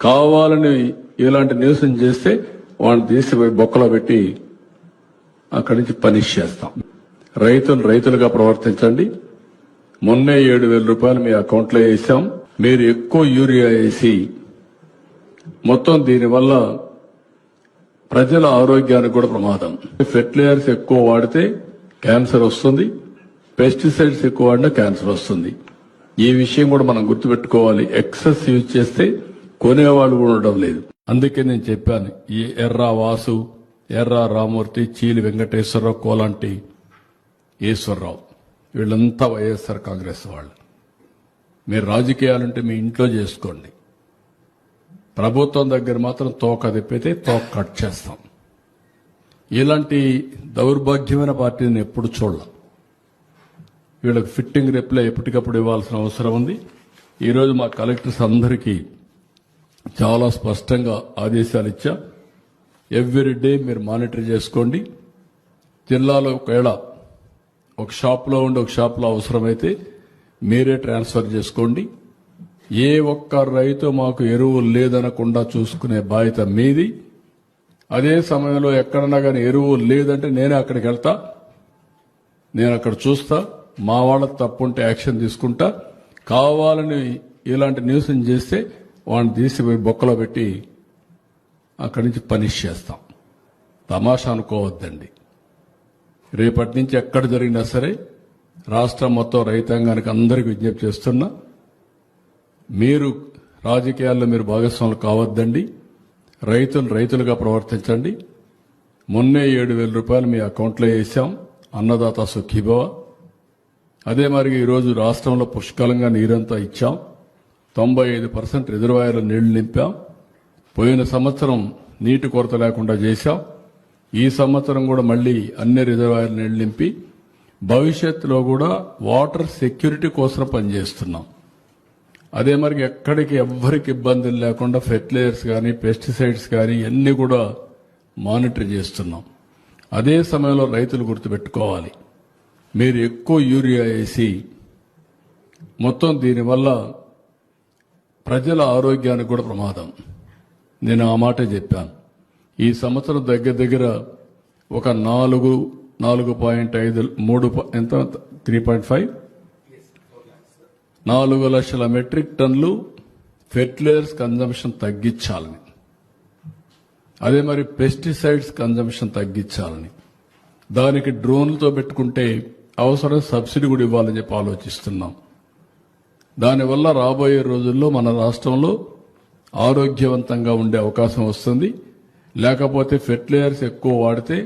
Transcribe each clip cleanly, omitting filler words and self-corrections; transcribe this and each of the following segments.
కావాలని ఇలాంటి న్యూస్ చేస్తే వాళ్ళని తీసిపోయి బొక్కలో పెట్టి అక్కడి నుంచి పనిష్ చేస్తాం. రైతులుగా ప్రవర్తించండి. మొన్నే 7,000 రూపాయలు మీ అకౌంట్లో వేసాం. మీరు ఎక్కువ యూరియా వేసి మొత్తం దీనివల్ల ప్రజల ఆరోగ్యానికి కూడా ప్రమాదం. ఫెర్టిలైజర్స్ ఎక్కువ వాడితే క్యాన్సర్ వస్తుంది, పెస్టిసైడ్స్ ఎక్కువ వాడినా క్యాన్సర్ వస్తుంది. ఈ విషయం కూడా మనం గుర్తుపెట్టుకోవాలి. ఎక్సెస్ యూజ్ చేస్తే కొనేవాళ్ళు కూడా ఉండడం లేదు. అందుకే నేను చెప్పాను, ఈ ఎర్ర వాసు, ఎర్ర రామూర్తి, చీలి వెంకటేశ్వరరావు, కోలాంటి ఈశ్వరరావు వీళ్ళంతా వైఎస్ఆర్ కాంగ్రెస్ వాళ్ళు. మీరు రాజకీయాలంటే మీ ఇంట్లో చేసుకోండి. ప్రభుత్వం దగ్గర మాత్రం తోక తిప్పితే తోక కట్ చేస్తాం. ఇలాంటి దౌర్భాగ్యమైన పార్టీని ఎప్పుడు చూడాల. వీళ్ళకి ఫిట్టింగ్ రిప్లై ఎప్పటికప్పుడు ఇవ్వాల్సిన అవసరం ఉంది. ఈరోజు మా కలెక్టర్స్ అందరికీ చాలా స్పష్టంగా ఆదేశాలు ఇచ్చా. ఎవ్రీ డే మీరు మానిటర్ చేసుకోండి. జిల్లాలో ఒకవేళ ఒక షాప్లో ఉండి ఒక షాప్లో అవసరమైతే మీరే ట్రాన్స్ఫర్ చేసుకోండి. ఏ ఒక్క రైతు మాకు ఎరువులు లేదనకుండా చూసుకునే బాధ్యత మీది. అదే సమయంలో ఎక్కడన్నా కానీ ఎరువులు లేదంటే నేనే అక్కడికి వెళ్తా, నేను అక్కడ చూస్తా. మా వాళ్ళకి తప్పుంటే యాక్షన్ తీసుకుంటా. కావాలని ఇలాంటి న్యూస్ చేస్తే వాళ్ళని తీసిపోయి బొక్కలో పెట్టి అక్కడి నుంచి పనిష్ చేస్తాం. తమాషా అనుకోవద్దండి. రేపటి నుంచి ఎక్కడ జరిగినా సరే రాష్ట్రం మొత్తం రైతాంగానికి అందరికీ విజ్ఞప్తి చేస్తున్నా, మీరు రాజకీయాల్లో మీరు భాగస్వాములు కావద్దండి. రైతులుగా ప్రవర్తించండి. మొన్నే 7,000 రూపాయలు మీ అకౌంట్లో వేసాం. అన్నదాత సుఖీభవ. అదే మరి ఈరోజు రాష్ట్రంలో పుష్కలంగా నీరంతా ఇచ్చాం. 95% రిజర్వాయర్ల నీళ్లు నింపాం. పోయిన సంవత్సరం నీటి కొరత లేకుండా చేశాం. ఈ సంవత్సరం కూడా మళ్లీ అన్ని రిజర్వాయర్ల నీళ్లు నింపి భవిష్యత్తులో కూడా వాటర్ సెక్యూరిటీ కోసం పనిచేస్తున్నాం. అదే మరి ఎక్కడికి ఎవ్వరికి ఇబ్బందులు లేకుండా ఫెర్టిలైజర్స్ కానీ పెస్టిసైడ్స్ కానీ అన్ని కూడా మానిటర్ చేస్తున్నాం. అదే సమయంలో రైతులు గుర్తుపెట్టుకోవాలి, మీరు ఎక్కువ యూరియా వేసి మొత్తం దీనివల్ల ప్రజల ఆరోగ్యానికి కూడా ప్రమాదం. నేను ఆ మాట చెప్పాను. ఈ సంవత్సరం దగ్గర ఒక 4.5 ఎంత 3.5 4 లక్షల మెట్రిక్ టన్నులు ఫెర్టిలైజర్స్ కన్జంప్షన్ తగ్గించాలని, అదే మరి పెస్టిసైడ్స్ కన్జంప్షన్ తగ్గించాలని, దానికి డ్రోన్లతో పెట్టుకుంటే అవసరం సబ్సిడీ కూడా ఇవ్వాలని చెప్పి ఆలోచిస్తున్నాం. దానివల్ల రాబోయే రోజుల్లో మన రాష్ట్రంలో ఆరోగ్యవంతంగా ఉండే అవకాశం వస్తుంది. లేకపోతే ఫెర్టిలైజర్స్ ఎక్కువ వాడితే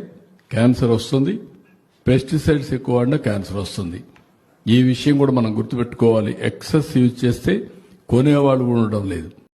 క్యాన్సర్ వస్తుంది, పెస్టిసైడ్స్ ఎక్కువ వాడినా క్యాన్సర్ వస్తుంది. ఈ విషయం కూడా మనం గుర్తుపెట్టుకోవాలి. ఎక్సెస్ యూజ్ చేస్తే కొనేవాళ్ళు కూడా ఉండడం లేదు.